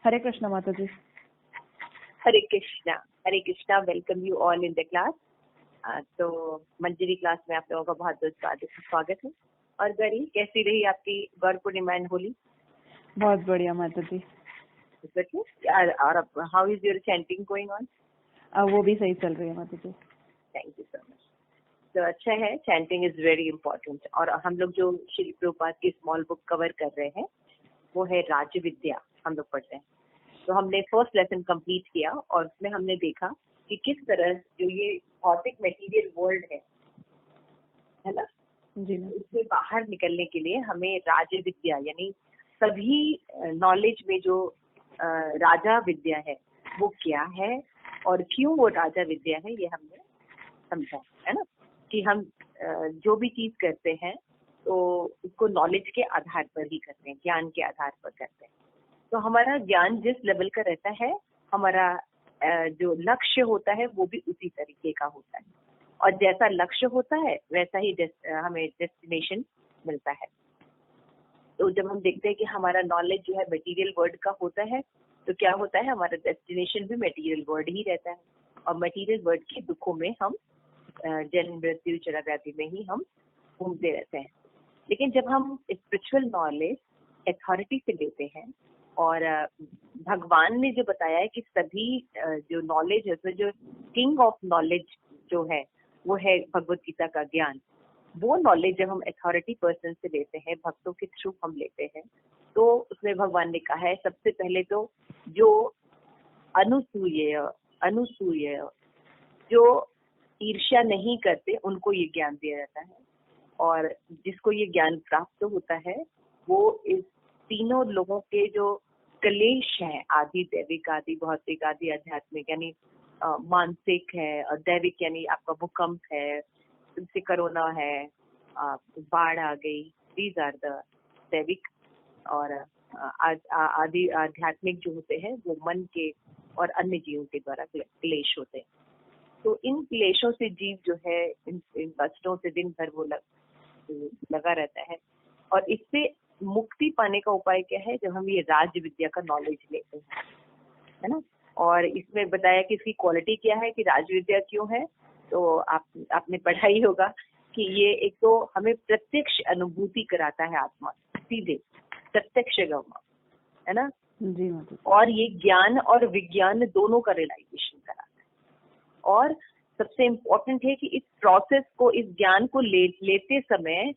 हरे कृष्णा माता जी। Hare Krishna. Welcome you all in the class. तो मंजरी क्लास में आप लोगों का बहुत बहुत स्वागत है। और गौरी, कैसी रही आपकी गौर पूर्णिमा एंड होली? बहुत बढ़िया माता जी। और how is your chanting going on? वो भी सही चल रही है माता जी। Thank you so much. तो अच्छा है, चैंटिंग इज वेरी इंपॉर्टेंट। और हम लोग जो श्री प्रभुपाद की स्मॉल बुक कवर कर रहे हैं वो है राज विद्या, हम लोग पढ़ते हैं। तो हमने फर्स्ट लेसन कंप्लीट किया और उसमें हमने देखा कि किस तरह जो ये भौतिक मटेरियल वर्ल्ड है ना जी उससे बाहर निकलने के लिए हमें राज विद्या यानी सभी नॉलेज में जो राजा विद्या है वो क्या है और क्यों वो राजा विद्या है, ये हमने समझा है ना। कि हम जो भी चीज करते हैं तो उसको नॉलेज के आधार पर ही करते हैं, ज्ञान के आधार पर करते हैं। तो हमारा ज्ञान जिस लेवल का रहता है, हमारा जो लक्ष्य होता है वो भी उसी तरीके का होता है। और जैसा लक्ष्य होता है वैसा ही हमें डेस्टिनेशन मिलता है। तो जब हम देखते हैं कि हमारा नॉलेज जो है मटेरियल वर्ल्ड का होता है तो क्या होता है, हमारा डेस्टिनेशन भी मटेरियल वर्ल्ड ही रहता है। और मटेरियल वर्ल्ड के दुखों में हम जन्म मृत्यु चला व्याधि में ही हम घूमते रहते हैं। लेकिन जब हम स्पिरिचुअल नॉलेज अथॉरिटी से लेते हैं और भगवान ने जो बताया है कि सभी जो नॉलेज है उसमें जो किंग ऑफ नॉलेज जो है वो है भगवत गीता का ज्ञान। वो नॉलेज जब हम अथॉरिटी पर्सन से लेते हैं, भक्तों के थ्रू हम लेते हैं, तो उसमें भगवान ने कहा है सबसे पहले तो जो अनुसूय जो ईर्ष्या नहीं करते उनको ये ज्ञान दिया जाता है। और जिसको ये ज्ञान प्राप्त होता है वो इस तीनों लोगों के जो क्लेश हैं, आदि दैविक, आदि भौतिक, आदि आध्यात्मिक, यानी मानसिक है, और दैविक यानी आपका भूकंप है, तुमसे कोरोना है, बाढ़ आ गई, दीज आर द दैविक। और आदि आध्यात्मिक जो होते हैं वो मन के और अन्य जीवों के द्वारा क्लेश होते हैं। तो इन क्लेशों से जीव जो है इन कष्टों से दिन भर वो लगा रहता है। और इससे मुक्ति पाने का उपाय क्या है, जब हम ये राज विद्या का नॉलेज लेते हैं, है ना। और इसमें बताया कि इसकी क्वालिटी क्या है, कि राज विद्या क्यों है। तो आपने पढ़ा ही होगा कि ये एक तो हमें प्रत्यक्ष अनुभूति कराता है, आत्मा सीधे प्रत्यक्ष गमा, है ना जी। और ये ज्ञान और विज्ञान दोनों का रियलाइजेशन कराता है। और सबसे इम्पोर्टेंट है कि इस प्रोसेस को, इस ज्ञान को लेते समय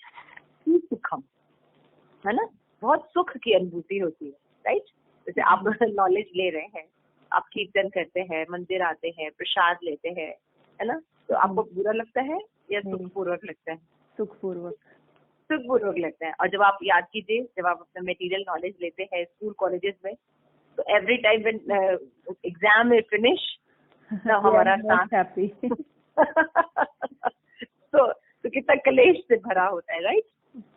सुखम, है ना, बहुत सुख की अनुभूति होती है, राइट। जैसे आप नॉलेज ले रहे हैं, आप कीर्तन करते हैं, मंदिर आते हैं, प्रसाद लेते हैं, है ना, तो आपको बुरा लगता है या सुखपूर्वक लगता है? सुखपूर्वक लगता है। और जब आप याद कीजिए, जब आप अपना मटेरियल नॉलेज लेते हैं स्कूल कॉलेजेस में, तो every time when exam is finish तो हमारा हैप्पी तो कितना कलेश से भरा होता है, राइट।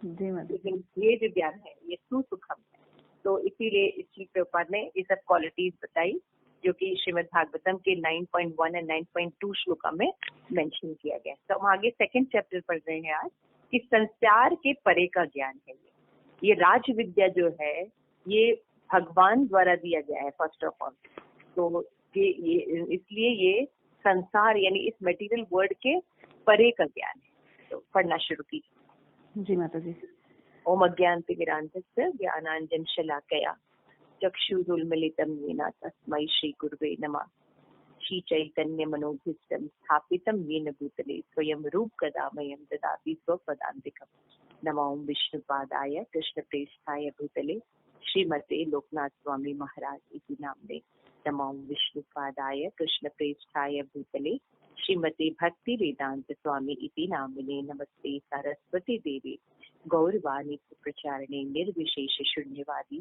जी मैम। लेकिन ये जो ज्ञान है ये सुसुखम है। तो इसीलिए श्री प्रभुपाद ने ये सब क्वालिटीज बताई जो कि श्रीमद् भागवतम के 9.1 और 9.2 श्लोका में मेंशन किया गया। तो हम आगे सेकंड चैप्टर पढ़ रहे हैं आज, कि संसार के परे का ज्ञान है ये राज विद्या जो है ये भगवान द्वारा दिया गया है फर्स्ट ऑफ ऑल। तो ये इसलिए ये संसार यानी इस मटेरियल वर्ल्ड के परे का ज्ञान है। तो पढ़ना शुरू कीजिए। जी माता जी। ओम अज्ञानतिमिरान्धस्य ज्ञानाञ्जनशलाकया चक्षुरुन्मीलितं येन तस्मै श्रीगुरुवे नमः। श्रीचैतन्यमनोभीष्टं स्थापितं येन भूतले स्वयं रूपकदामयं ददाति स्वपदान्तिकं। नमो विष्णुपादाय कृष्णप्रेष्ठाय भूतले श्रीमते लोकनाथ स्वामी महाराज इति नाम्ने। नमो विष्णुपादाय कृष्णप्रेष्ठाय भूतले श्रीमते भक्ति वेदांत स्वामी इति नामिने। नमस्ते सरस्वती देवी गौरवाणी प्रचारणे निर्विशेष शून्यवादी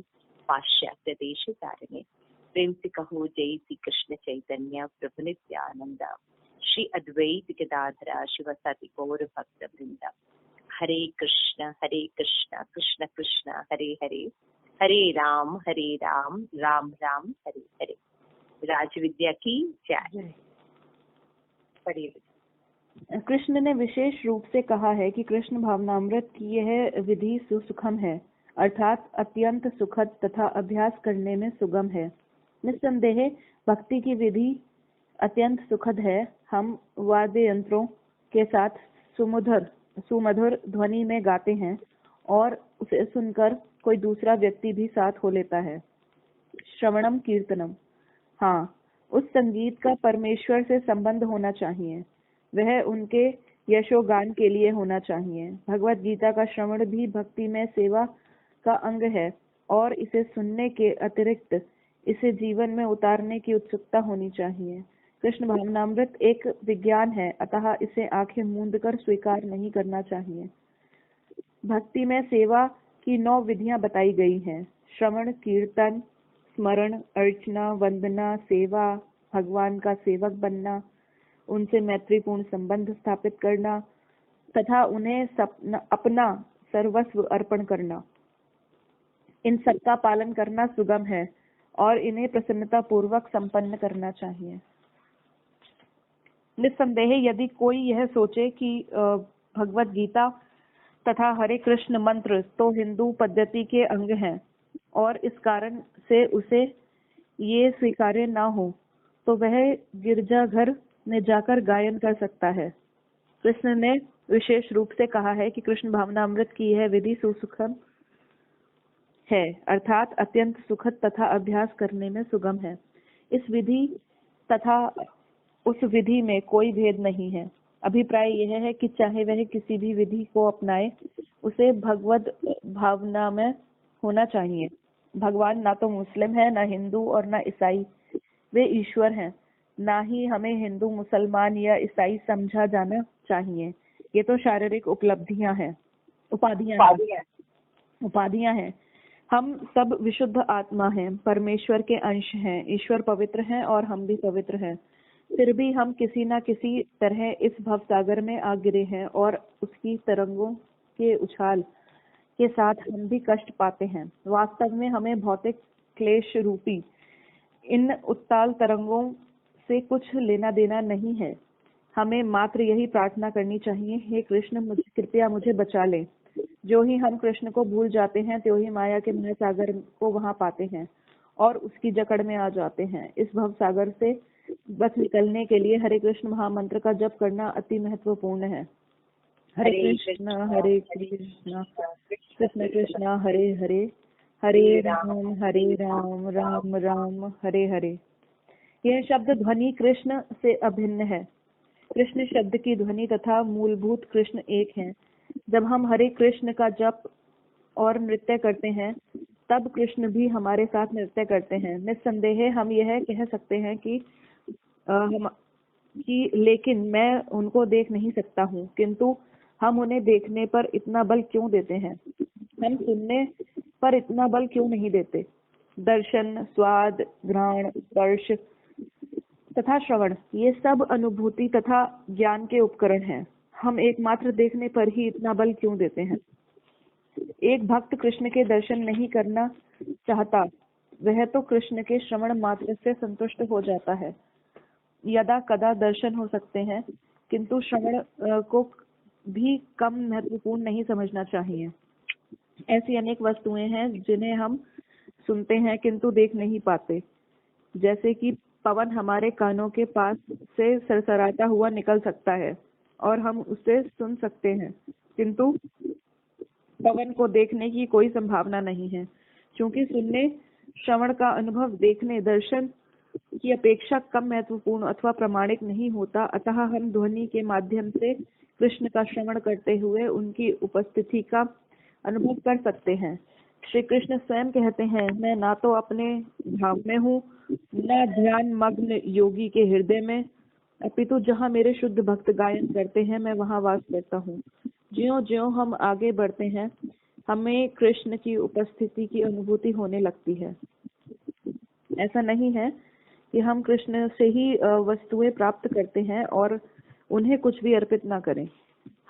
पाश्चात्य देश तारणे। प्रेम से कहो जय श्री कृष्ण चैतन्य प्रभु नित्यानंद श्री अद्वैत गदाधरा शिवसति गौर भक्त वृंदा। हरे कृष्ण कृष्ण कृष्ण हरे हरे, हरे राम राम राम हरे हरे। राज विद्या की जय। कृष्ण ने विशेष रूप से कहा है कि कृष्ण भावनामृत की यह विधि सुसुखम है। अर्थात अत्यंत सुखद तथा अभ्यास करने में सुगम है। निस्संदेह भक्ति की विधि अत्यंत सुखद है। हम वाद्य यंत्रों के साथ सुमधुर ध्वनि में गाते हैं और उसे सुनकर कोई दूसरा व्यक्ति भी साथ हो लेता है। श्रवणम कीर्तनम, हाँ, उस संगीत का परमेश्वर से संबंध होना चाहिए। वह उनके यशोगान के लिए होना चाहिए। भगवत गीता का श्रवण भी भक्ति में सेवा का अंग है और इसे सुनने के अतिरिक्त इसे जीवन में उतारने की उत्सुकता होनी चाहिए। कृष्ण भावनामृत एक विज्ञान है, अतः इसे आंखें मूंद कर स्वीकार नहीं करना चाहिए। भक्ति में सेवा की 9 विधियां बताई गई हैं। श्रवण, कीर्तन, स्मरण, अर्चना, वंदना, सेवा, भगवान का सेवक बनना, उनसे मैत्रीपूर्ण संबंध स्थापित करना तथा उन्हें अपना सर्वस्व अर्पण करना। इन सब का पालन करना सुगम है और इन्हें प्रसन्नता पूर्वक संपन्न करना चाहिए। निस्संदेह यदि कोई यह सोचे कि भगवत गीता तथा हरे कृष्ण मंत्र तो हिंदू पद्धति के अंग हैं और इस कारण से उसे ये स्वीकार्य ना हो, तो वह गिरजाघर में जाकर गायन कर सकता है। कृष्ण ने विशेष रूप से कहा है कि कृष्ण भावनामृत की यह विधि सुसुखम है, अर्थात अत्यंत सुखद तथा अभ्यास करने में सुगम है। इस विधि तथा उस विधि में कोई भेद नहीं है। अभिप्राय यह है कि चाहे वह किसी भी विधि को अपनाए, उसे भगवत भावना में होना चाहिए। भगवान ना तो मुस्लिम है, ना हिंदू और ना ईसाई, वे ईश्वर हैं। ना ही हमें हिंदू, मुसलमान या ईसाई समझा जाना चाहिए। ये तो शारीरिक उपाधियां हैं। हम सब विशुद्ध आत्मा हैं, परमेश्वर के अंश हैं। ईश्वर पवित्र हैं और हम भी पवित्र हैं। फिर भी हम किसी न किसी तरह इस भवसागर में आ गिरे हैं और उसकी तरंगों के उछाल के साथ हम भी कष्ट पाते हैं। वास्तव में हमें भौतिक क्लेश रूपी इन उत्ताल तरंगों से कुछ लेना देना नहीं है। हमें मात्र यही प्रार्थना करनी चाहिए, हे कृष्ण कृपया मुझे बचा ले। जो ही हम कृष्ण को भूल जाते हैं, त्यों ही माया के महासागर को वहां पाते हैं और उसकी जकड़ में आ जाते हैं। इस भवसागर से बच निकलने के लिए हरे कृष्ण महामंत्र का जप करना अति महत्वपूर्ण है। हरे कृष्ण कृष्ण कृष्ण हरे हरे, हरे राम राम राम हरे हरे। यह शब्द ध्वनि कृष्ण से अभिन्न है। कृष्ण शब्द की ध्वनि तथा मूलभूत कृष्ण एक हैं। जब हम हरे कृष्ण का जप और नृत्य करते हैं, तब कृष्ण भी हमारे साथ नृत्य करते हैं। निस्संदेह हम यह कह सकते हैं कि लेकिन मैं उनको देख नहीं सकता हूँ, किंतु हम उन्हें देखने पर इतना बल क्यों देते हैं? हम सुनने पर इतना बल क्यों नहीं देते? दर्शन, स्वाद, घ्राण, स्पर्श तथा श्रवण, ये सब अनुभूति तथा ज्ञान के उपकरण हैं। हम एकमात्र देखने पर ही इतना बल क्यों देते हैं? एक भक्त कृष्ण के दर्शन नहीं करना चाहता, वह तो कृष्ण के श्रवण मात्र से संतुष्ट हो जाता है। यदा कदा दर्शन हो सकते हैं, किंतु श्रवण को भी कम महत्वपूर्ण नहीं समझना चाहिए। ऐसी अनेक वस्तुएं हैं जिन्हें हम सुनते हैं किंतु देख नहीं पाते। जैसे कि पवन हमारे कानों के पास से सरसराता हुआ निकल सकता है और हम उसे सुन सकते हैं, किंतु पवन को देखने की कोई संभावना नहीं है। क्योंकि सुनने, श्रवण का अनुभव देखने, दर्शन की अपेक्षा कम महत्वपूर्ण अथवा प्रामाणिक नहीं होता, अतः हम ध्वनि के माध्यम से कृष्ण का श्रवण करते हुए उनकी उपस्थिति का अनुभव कर सकते हैं। श्री कृष्ण स्वयं कहते हैं, मैं ना तो अपने धाम में हूँ, न ध्यान मग्न योगी के हृदय में, अपितु जहाँ मेरे शुद्ध भक्त गायन करते हैं, मैं वहाँ वास करता हूँ। ज्यों ज्यों हम आगे बढ़ते हैं, हमें कृष्ण की उपस्थिति की अनुभूति होने लगती है। ऐसा नहीं है कि हम कृष्ण से ही वस्तुएं प्राप्त करते हैं और उन्हें कुछ भी अर्पित ना करें।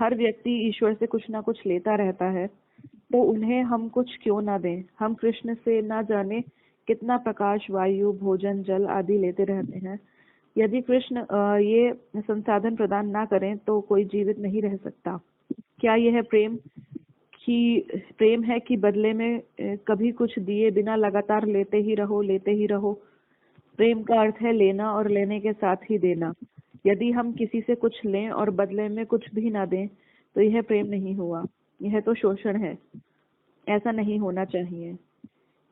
हर व्यक्ति ईश्वर से कुछ ना कुछ लेता रहता है, तो उन्हें हम कुछ क्यों ना दें। हम कृष्ण से ना जाने कितना प्रकाश, वायु, भोजन, जल आदि लेते रहते हैं। यदि कृष्ण ये संसाधन प्रदान ना करें तो कोई जीवित नहीं रह सकता। क्या यह प्रेम कि प्रेम है कि बदले में कभी कुछ दिए बिना लगातार लेते ही रहो। प्रेम का अर्थ है लेना और लेने के साथ ही देना। यदि हम किसी से कुछ लें और बदले में कुछ भी ना दें तो यह प्रेम नहीं हुआ, यह तो शोषण है। ऐसा नहीं होना चाहिए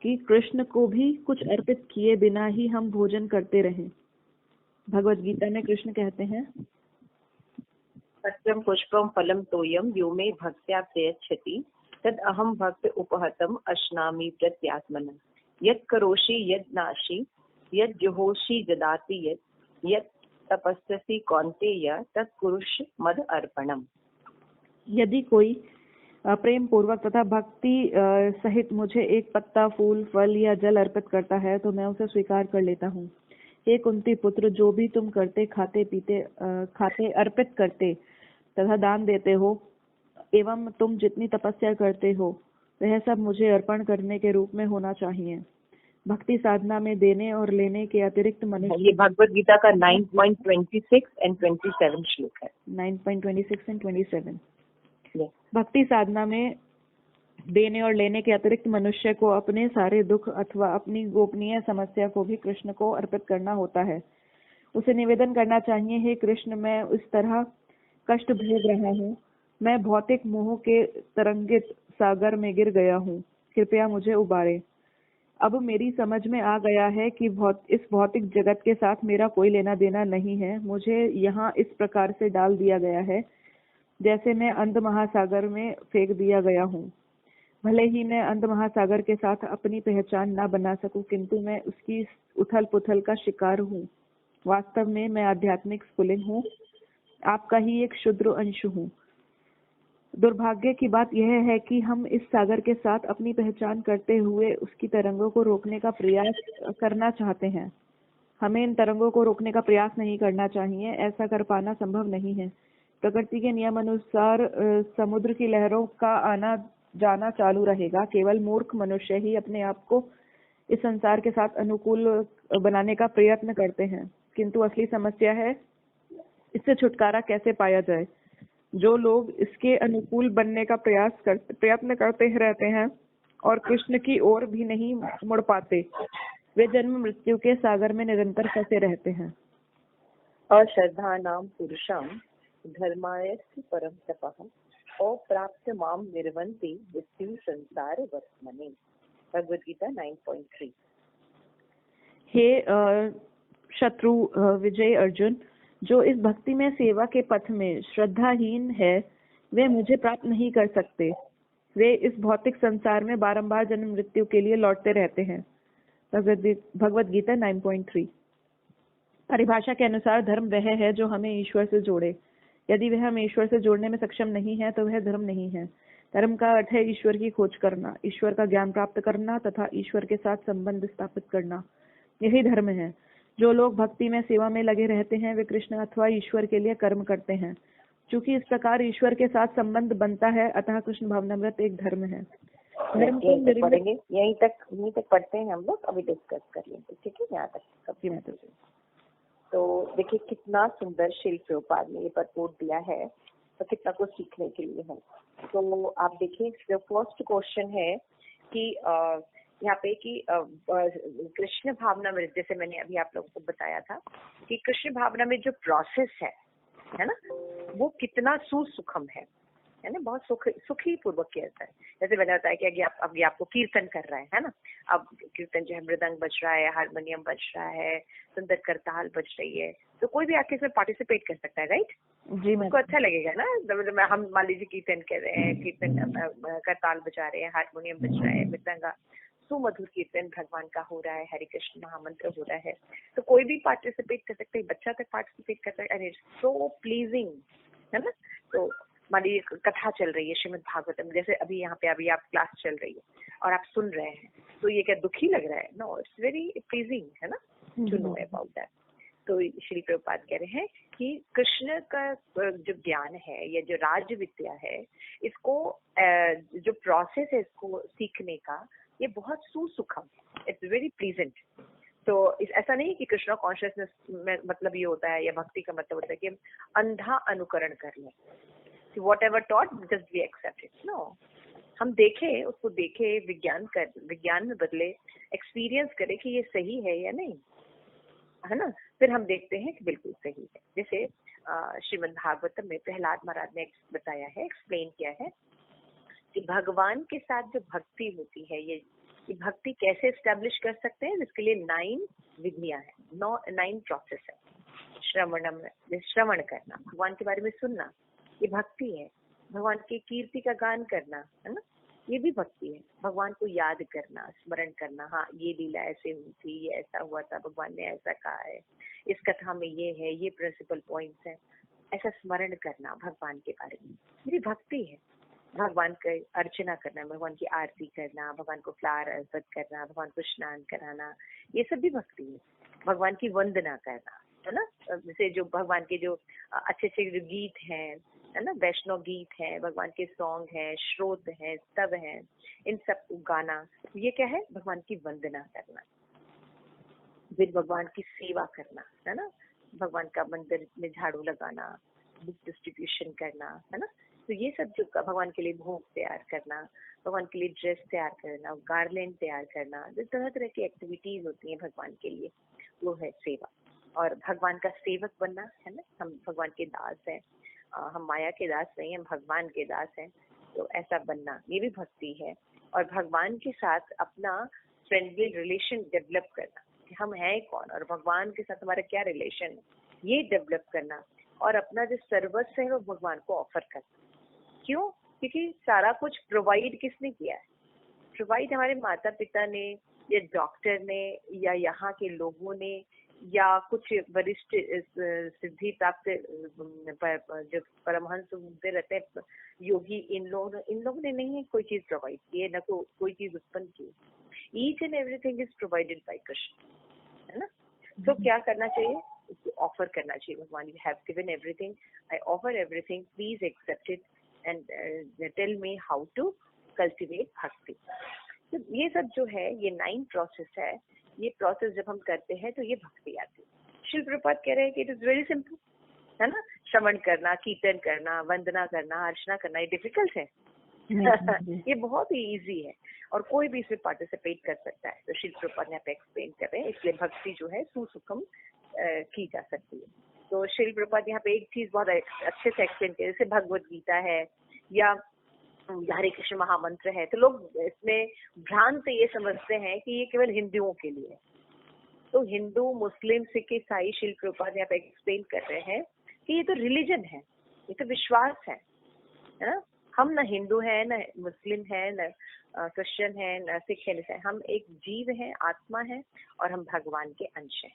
कि कृष्ण को भी कुछ अर्पित किए बिना ही हम भोजन करते रहें। भगवत गीता में कृष्ण कहते हैं, पत्रम पुष्पम फलम तोयम यो मे भक्त्या प्रयच्छति तद अहम भक्त उपहतम अश्नामि प्रत्यात्मन यत् करोषि यत् नाशि यत् जुहोषि ददाति यत् तपस्यसि कौन्तेय तत् कुरुष्व मद अर्पणम। यदि कोई प्रेम पूर्वक तथा भक्ति सहित मुझे एक पत्ता, फूल, फल या जल अर्पित करता है तो मैं उसे स्वीकार कर लेता हूँ। हे कुंती पुत्र, जो भी तुम करते, खाते, अर्पित करते तथा दान देते हो एवं तुम जितनी तपस्या करते हो वह सब मुझे अर्पण करने के रूप में होना चाहिए। भक्ति साधना में देने और लेने के अतिरिक्त मनुष्य, ये भगवत गीता का 9.26 एंड 27 श्लोक है। 9.26 एंड 27। Yes. भक्ति साधना में देने और लेने के अतिरिक्त मनुष्य को अपने सारे दुख अथवा अपनी गोपनीय समस्या को भी कृष्ण को अर्पित करना होता है। उसे निवेदन करना चाहिए, हे कृष्ण, मैं इस तरह कष्ट भोग रहा हूँ। मैं भौतिक मोह के तरंगित सागर में गिर गया हूँ, कृपया मुझे उबारे। अब मेरी समझ में आ गया है कि इस भौतिक जगत के साथ मेरा कोई लेना देना नहीं है। मुझे यहाँ इस प्रकार से डाल दिया गया है जैसे मैं अंध महासागर में फेंक दिया गया हूँ। भले ही मैं अंध महासागर के साथ अपनी पहचान ना बना सकूं, किंतु मैं उसकी उथल पुथल का शिकार हूँ। वास्तव में मैं आध्यात्मिक स्फुलिंग हूँ, आपका ही एक क्षुद्र अंश हूँ। दुर्भाग्य की बात यह है कि हम इस सागर के साथ अपनी पहचान करते हुए उसकी तरंगों को रोकने का प्रयास करना चाहते हैं। हमें इन तरंगों को रोकने का प्रयास नहीं करना चाहिए, ऐसा कर पाना संभव नहीं है। प्रकृति के नियम अनुसार समुद्र की लहरों का आना जाना चालू रहेगा। केवल मूर्ख मनुष्य ही अपने आप को इस संसार के साथ अनुकूल बनाने का प्रयत्न करते हैं, किंतु असली समस्या है इससे छुटकारा कैसे पाया जाए। जो लोग इसके अनुकूल बनने का प्रयत्न करते रहते हैं और कृष्ण की ओर भी नहीं मुड़ पाते, वे जन्म मृत्यु के सागर में निरंतर फंसे रहते हैं। अश्रद्धानां पुरुषां धर्मायस्य परम तपः अप्राप्य माम निर्वन्ति मृत्यु संसार वर्त्मने। भगवद गीता 9.3। हे शत्रु विजय अर्जुन, जो इस भक्ति में सेवा के पथ में श्रद्धाहीन है वे मुझे प्राप्त नहीं कर सकते। वे इस भौतिक संसार में बारंबार जन्म मृत्यु के लिए लौटते रहते हैं। भगवद गीता 9.3। परिभाषा के अनुसार धर्म वह है जो हमें ईश्वर से जोड़े। यदि वह हमें ईश्वर से जोड़ने में सक्षम नहीं है तो वह धर्म नहीं है। धर्म का अर्थ है ईश्वर की खोज करना, ईश्वर का ज्ञान प्राप्त करना तथा ईश्वर के साथ संबंध स्थापित करना, यही धर्म है। जो लोग भक्ति में सेवा में लगे रहते हैं वे कृष्ण अथवा ईश्वर के लिए कर्म करते हैं। चूंकि इस प्रकार ईश्वर के साथ संबंध बनता है, अतः कृष्ण भावनामृत एक धर्म है। धर्म को पढ़ेंगे, यहीं तक पढ़ते हैं हम लोग, अभी डिस्कस कर लेंगे, ठीक है। यहाँ तक तो देखिए कितना सुंदर शिल प्रभुपाद ने ये परपोर्ट दिया है तो कितना कुछ सीखने के लिए है। तो आप देखिए, फर्स्ट क्वेश्चन है कि यहाँ पे कि कृष्ण भावनामृत, जैसे मैंने अभी आप लोगों को बताया था कि कृष्ण भावनामृत जो प्रोसेस है ना, वो कितना सुसुखम है ना, बहुत सुखी पूर्वक किया जाता है। जैसे मैंने बताया कि अभी आपको कीर्तन कर रहा है ना, अब कीर्तन जो है मृदंग बज रहा है, हारमोनियम बज रहा है, सुंदर करताल बज रही है, तो कोई भी आके इसमें पार्टिसिपेट कर सकता है, राइट जी। उसको अच्छा लगेगा ना। हम मान लीजिए कीर्तन कर रहे हैं, कीर्तन करताल बजा रहे हैं, हारमोनियम बज रहा है, मृदंगा, सुमधुर कीर्तन भगवान का हो रहा है, हरे कृष्ण महामंत्र हो रहा है, तो कोई भी पार्टिसिपेट कर सकता है, बच्चा तक पार्टिसिपेट कर सकता है, एंड इट्स सो प्लीजिंग, है ना। तो मान लीजिए कथा चल रही है श्रीमद् भागवतम, जैसे अभी यहाँ पे अभी आप क्लास चल रही है और आप सुन रहे हैं, तो ये क्या दुखी लग रहा है? नो, इट्स वेरी प्लीजिंग, है ना, टू नो अबाउट दैट। तो श्री प्रभुपाद कह रहे हैं कि कृष्ण का जो ज्ञान है या जो राज विद्या है, इसको जो प्रोसेस है इसको सीखने का, ये बहुत सुसुखम है, इट्स वेरी प्लीजेंट। तो ऐसा नहीं कि कृष्ण कॉन्शियसनेस में मतलब ये होता है या भक्ति का मतलब होता है कि हम अंधा अनुकरण कर लें, whatever taught just we accept it, no, हम देखें, उसको देखें, विज्ञान में बदले, एक्सपीरियंस करें कि ये सही है या नहीं, है ना। फिर हम देखते हैं कि बिल्कुल सही है। जैसे श्रीमद् भागवतम में प्रहलाद महाराज ने बताया है, एक्सप्लेन किया है कि भगवान के साथ जो भक्ति होती है, ये भक्ति कैसे एस्टेब्लिश कर सकते हैं, जिसके लिए 9 विधियां हैं, 9 प्रोसेस है। श्रवण करना, भगवान के बारे में सुनना, ये भक्ति है। भगवान की कीर्ति का गान करना, है ना, ये भी भक्ति है। भगवान को याद करना, स्मरण करना, हाँ ये लीला ऐसे हुई थी, ये ऐसा हुआ था, भगवान ने ऐसा कहा है, इस कथा में ये है, ये प्रिंसिपल पॉइंट्स हैं, ऐसा स्मरण करना भगवान के बारे में, ये भक्ति है। भगवान की अर्चना करना, भगवान की आरती करना, भगवान को फ्लावर अर्पित करना, भगवान को स्नान कराना, ये सब भी भक्ति है। भगवान की वंदना करना, है ना, जैसे जो भगवान के जो अच्छे अच्छे जो गीत हैं, है ना, वैष्णव गीत है, भगवान के सॉन्ग है, श्रोत है, स्तव है, इन सब को गाना, ये क्या है, भगवान की वंदना करना। फिर भगवान की सेवा करना, है ना, भगवान का मंदिर में झाड़ू लगाना, बुक डिस्ट्रीब्यूशन करना, है ना, तो ये सब जो भगवान के लिए भोग तैयार करना, भगवान के लिए ड्रेस तैयार करना, गार्लैंड तैयार करना, जो तरह तरह की एक्टिविटीज होती हैं भगवान के लिए, वो है सेवा। और भगवान का सेवक बनना, है ना, हम भगवान के दास हैं, हम माया के दास नहीं, हम भगवान के दास हैं, तो ऐसा बनना ये भी भक्ति है। और भगवान के साथ अपना फ्रेंडली रिलेशन डेवलप करना, कि हम हैं कौन और भगवान के साथ हमारा क्या रिलेशन है, ये डेवलप करना। और अपना जो सर्वस्व है वो भगवान को ऑफर करना। क्यों? क्योंकि सारा कुछ प्रोवाइड किसने किया है? प्रोवाइड हमारे माता पिता ने, या डॉक्टर ने, या यहाँ के लोगों ने, या कुछ वरिष्ठ सिद्धि प्राप्त जो परमहंस घूमते रहते हैं योगी, इन लोगों ने नहीं कोई चीज प्रोवाइड की है, न कोई चीज उत्पन्न की। Each and everything is provided by Krishna, है ना। तो क्या करना चाहिए? ऑफर करना चाहिए। भगवान, you have given everything, I offer everything, please accept it and tell me how to cultivate bhakti. तो ये सब जो है, ये 9 प्रोसेस है। ये प्रोसेस जब हम करते हैं तो ये भक्ति आती है। श्रील प्रभुपाद कह रहे हैं कि इट इज वेरी सिंपल, है ना। श्रवण करना, कीर्तन करना, वंदना करना, अर्चना करना, ये डिफिकल्ट है? ये बहुत ही इजी है और कोई भी इसमें पार्टिसिपेट कर सकता है। तो श्रील प्रभुपाद यहाँ पे एक्सप्लेन कर रहे हैं, इसलिए भक्ति जो है सुसुखम की जा सकती है। तो श्रील प्रभुपाद यहाँ पे एक चीज बहुत अच्छे से एक्सप्लेन किया, जैसे भगवत गीता है या हरे कृष्ण महामंत्र है, तो लोग इसमें भ्रांत ये समझते हैं कि ये केवल हिंदुओं के लिए है। तो हिंदू, मुस्लिम, सिख, ईसाई, श्रील प्रभुपाद यहाँ पे एक्सप्लेन कर रहे हैं कि ये तो रिलीजन है, ये तो विश्वास है ना। हम न हिंदू है, न मुस्लिम है, न क्रिश्चियन है, न सिख है, हम एक जीव है, आत्मा है, और हम भगवान के अंश हैं।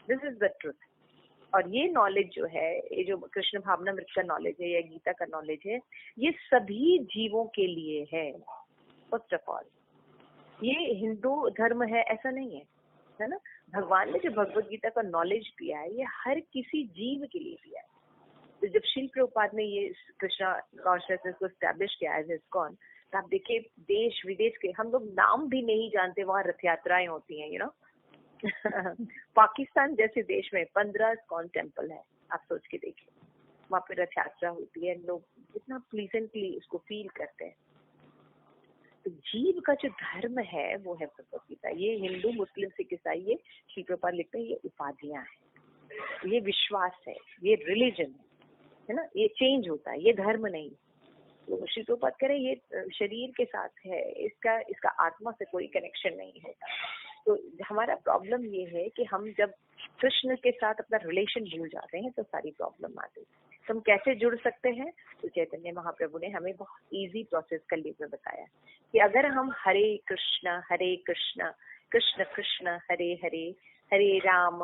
This is the truth. और ये नॉलेज जो है, ये जो कृष्ण भावनामृत का नॉलेज है या गीता का नॉलेज है, ये सभी जीवों के लिए है। फर्स्ट ऑफ ऑल, ये हिंदू धर्म है ऐसा नहीं है ना। भगवान ने जो भगवत गीता का नॉलेज दिया है, ये हर किसी जीव के लिए दिया है। तो जब श्रील प्रभुपाद ने ये कृष्णा कॉन्शियसनेस को एस्टैब्लिश किया एज इस्कॉन, तो आप देखिए देश विदेश के, हम लोग नाम भी नहीं जानते, वहाँ रथ यात्राएं होती हैं, यू नो। पाकिस्तान जैसे देश में 15 इस्कॉन टेम्पल है, आप सोच के देखिए, वहाँ पे रथ यात्रा होती है, लोग कितना प्लीजेंटली इसको फील करते हैं। तो जीव का जो धर्म है वो है भगवत गीता। ये हिंदू, मुस्लिम, सिख, ईसाई, ये श्री प्रभुपाद लिखते हैं, ये उपाधियां हैं, ये विश्वास है, ये रिलीजन है ना, ये चेंज होता है, ये धर्म नहीं। तो श्री प्रभुपाद कह रहे हैं ये शरीर के साथ है, इसका आत्मा से कोई कनेक्शन नहीं होता। तो हमारा प्रॉब्लम ये है कि हम जब कृष्ण के साथ अपना रिलेशन भूल जाते हैं तो सारी प्रॉब्लम आती है। तो हम कैसे जुड़ सकते हैं? तो चैतन्य महाप्रभु ने हमें बहुत इजी प्रोसेस कलयुग में बताया कि अगर हम हरे कृष्ण कृष्ण कृष्ण हरे हरे, हरे राम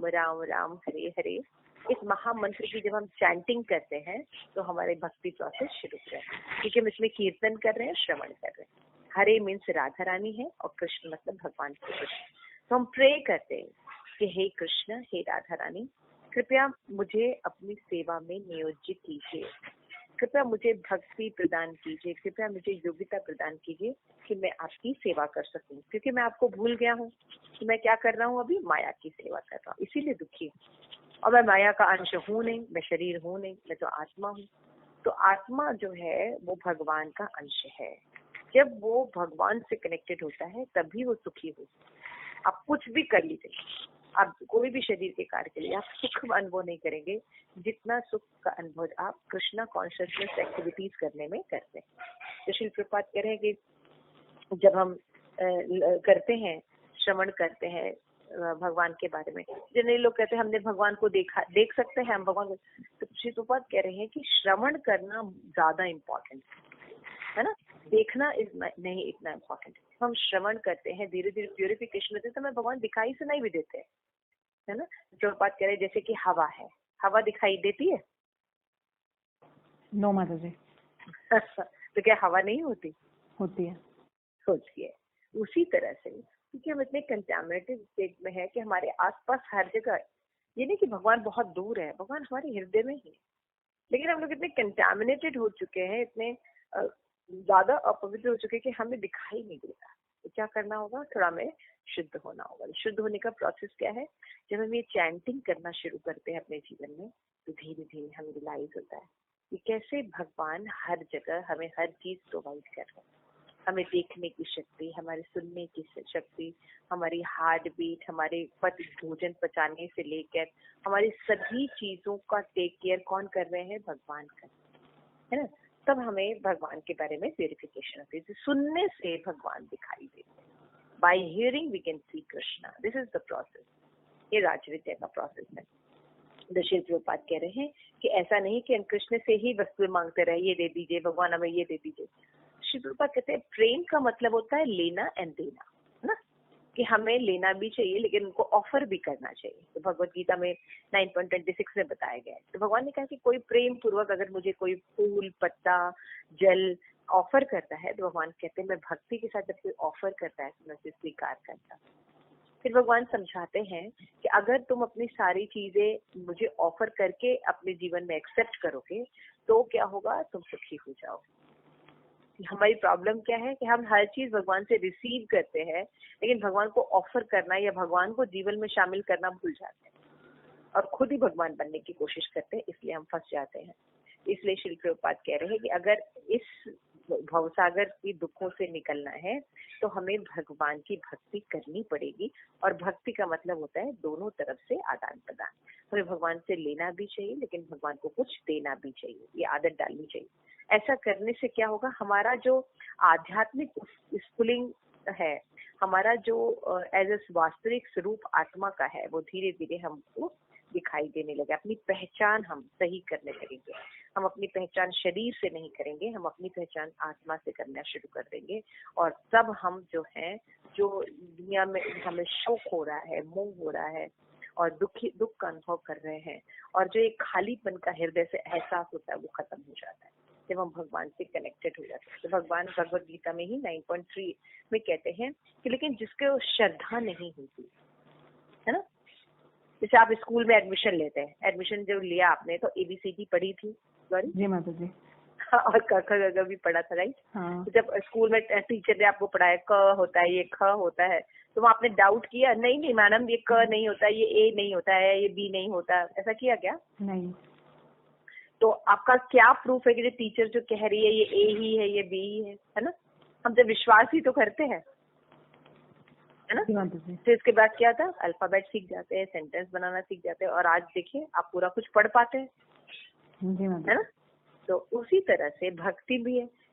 राम राम हरे हरे, इस महामंत्र की जब हम चैंटिंग करते हैं तो हमारे भक्ति प्रोसेस शुरू हो जाता है, क्योंकि हम इसमें कीर्तन कर रहे हैं, श्रवण कर रहे हैं। हरे मीन्स राधा रानी है और कृष्ण मतलब भगवान श्री कृष्ण। तो हम प्रे करते हैं कि हे कृष्ण, हे राधा रानी, कृपया मुझे अपनी सेवा में नियोजित कीजिए, कृपया मुझे भक्ति प्रदान कीजिए, कृपया मुझे योग्यता प्रदान कीजिए कि मैं आपकी सेवा कर सकूं, क्योंकि मैं आपको भूल गया हूँ कि मैं क्या कर रहा हूँ, अभी माया की सेवा कर रहा हूँ, इसीलिए दुखी हूँ। और मैं माया का अंश हूँ नहीं, मैं शरीर हूँ नहीं, मैं तो आत्मा हूँ। तो आत्मा जो है वो भगवान का अंश है। जब वो भगवान से कनेक्टेड होता है तभी वो सुखी होता है। आप कुछ भी कर लीजिए, आप कोई भी शरीर के कार्य के लिए आप सुख का अनुभव नहीं करेंगे जितना सुख का अनुभव आप कृष्णा कॉन्शियसनेस एक्टिविटीज करने में करते हैं। तो श्रील प्रभुपाद कह रहे हैं कि जब हम करते हैं, श्रवण करते हैं भगवान के बारे में, जिन्हें लोग कहते हैं हमने भगवान को देखा, देख सकते हैं हम भगवान को, तो श्री प्रभुपाद कह रहे हैं कि श्रवण करना ज्यादा इम्पोर्टेंट है ना, देखना नहीं इतना इम्पोर्टेंट। हम श्रवण करते हैं, धीरे धीरे प्यूरिफिकेशन होते हैं, तो हमें भगवान दिखाई से नहीं भी देते हैं, है ना। प्रभुपाद कह रहे हैं जैसे कि हवा है, हवा दिखाई देती है? नो माता जी। तो क्या हवा नहीं होती? होती है। होती है। उसी तरह से क्योंकि हम इतने कंटैमिनेटेड स्टेट में है कि हमारे आसपास हर जगह, ये नहीं कि भगवान बहुत दूर है, भगवान हमारे हृदय में ही है, लेकिन हम लोग इतने कंटैमिनेटेड हो चुके हैं, इतने ज्यादा अपवित्र हो चुके हैं कि हमें दिखाई नहीं देता। तो क्या करना होगा? थोड़ा हमें शुद्ध होना होगा। शुद्ध होने का प्रोसेस क्या है? जब हम ये चैंटिंग करना शुरू करते हैं अपने जीवन में, तो धीरे धीरे हमें रियलाइज होता है कि कैसे भगवान हर जगह हमें हर चीज प्रोवाइड कर रहे हैं। हमें देखने की शक्ति, हमारे सुनने की शक्ति, हमारी हार्ट बीट, हमारे भोजन पचाने से लेकर हमारी सभी चीजों का टेक केयर कौन कर रहे हैं? भगवान कर, है ना। तब हमें भगवान के बारे में वेरिफिकेशन होती है। सुनने से भगवान दिखाई देते हैं। By hearing we can see Krishna. This is the process. ये राजविद्या का प्रोसेस है। श्रील प्रभुपाद कह रहे हैं कि ऐसा नहीं कि हम कृष्ण से ही वस्तुएं मांगते रहे, ये दे दीजिए भगवान, हमें ये दे दीजिए। श्री प्रभुपाद कहते हैं प्रेम का मतलब होता है लेना एंड देना, है ना, कि हमें लेना भी चाहिए लेकिन उनको ऑफर भी करना चाहिए। तो भगवत गीता में 9.26 में बताया गया है। तो भगवान ने कहा कि कोई प्रेम पूर्वक अगर मुझे कोई फूल, पत्ता, जल ऑफर करता है, तो भगवान कहते हैं मैं भक्ति के साथ जब कोई ऑफर करता है तो मैं उसे स्वीकार करता हूँ। फिर भगवान समझाते हैं कि अगर तुम अपनी सारी चीजें मुझे ऑफर करके अपने जीवन में एक्सेप्ट करोगे तो क्या होगा? तुम सुखी हो जाओगे। हमारी प्रॉब्लम क्या है कि हम हर चीज भगवान से रिसीव करते हैं, लेकिन भगवान को ऑफर करना या भगवान को जीवन में शामिल करना भूल जाते हैं और खुद ही भगवान बनने की कोशिश करते हैं, इसलिए हम फंस जाते हैं। इसलिए श्री प्रभुपाद कह रहे हैं कि अगर इस भवसागर की दुखों से निकलना है तो हमें भगवान की भक्ति करनी पड़ेगी। और भक्ति का मतलब होता है दोनों तरफ से आदान प्रदान। हमें भगवान से लेना भी चाहिए लेकिन भगवान को कुछ देना भी चाहिए, ये आदत डालनी चाहिए। ऐसा करने से क्या होगा? हमारा जो आध्यात्मिक स्फुलिंग है, हमारा जो एज ए वास्तविक स्वरूप आत्मा का है, वो धीरे धीरे हमको दिखाई देने लगे। अपनी पहचान हम सही करने लगेंगे। हम अपनी पहचान शरीर से नहीं करेंगे, हम अपनी पहचान आत्मा से करना शुरू कर देंगे। और तब हम जो है, जो दुनिया में हमें शोक हो रहा है, मोह हो रहा है और दुख का अनुभव कर रहे हैं और जो एक खालीपन का हृदय से एहसास होता है, वो खत्म हो जाता है जब हम भगवान से कनेक्टेड हो जाते हैं। तो भगवान भगवत गीता में ही 9.3 में कहते हैं कि लेकिन जिसके श्रद्धा नहीं होती, है ना, जैसे आप स्कूल में एडमिशन लेते हैं, एडमिशन जब लिया आपने तो ABCD पढ़ी थी? सॉरी जी माता जी। और क ख ग भी पढ़ा था, राइट? हाँ। तो जब स्कूल में टीचर ने आपको पढ़ाया क होता है, ये ख होता है, तो आपने डाउट किया? नहीं मैडम, ये क नहीं होता, ये A नहीं होता है, ये B नहीं होता, ऐसा किया क्या? नहीं। तो आपका क्या प्रूफ है कि जो टीचर जो कह रही है ये A ही है, ये B ही है ना? हम जब विश्वास ही तो करते हैं, है ना। तो इसके बाद क्या था? अल्फाबेट सीख जाते हैं, सेंटेंस बनाना सीख जाते हैं और आज देखिए आप पूरा कुछ पढ़ पाते हैं, है ना। तो उसी तरह से भक्ति भी है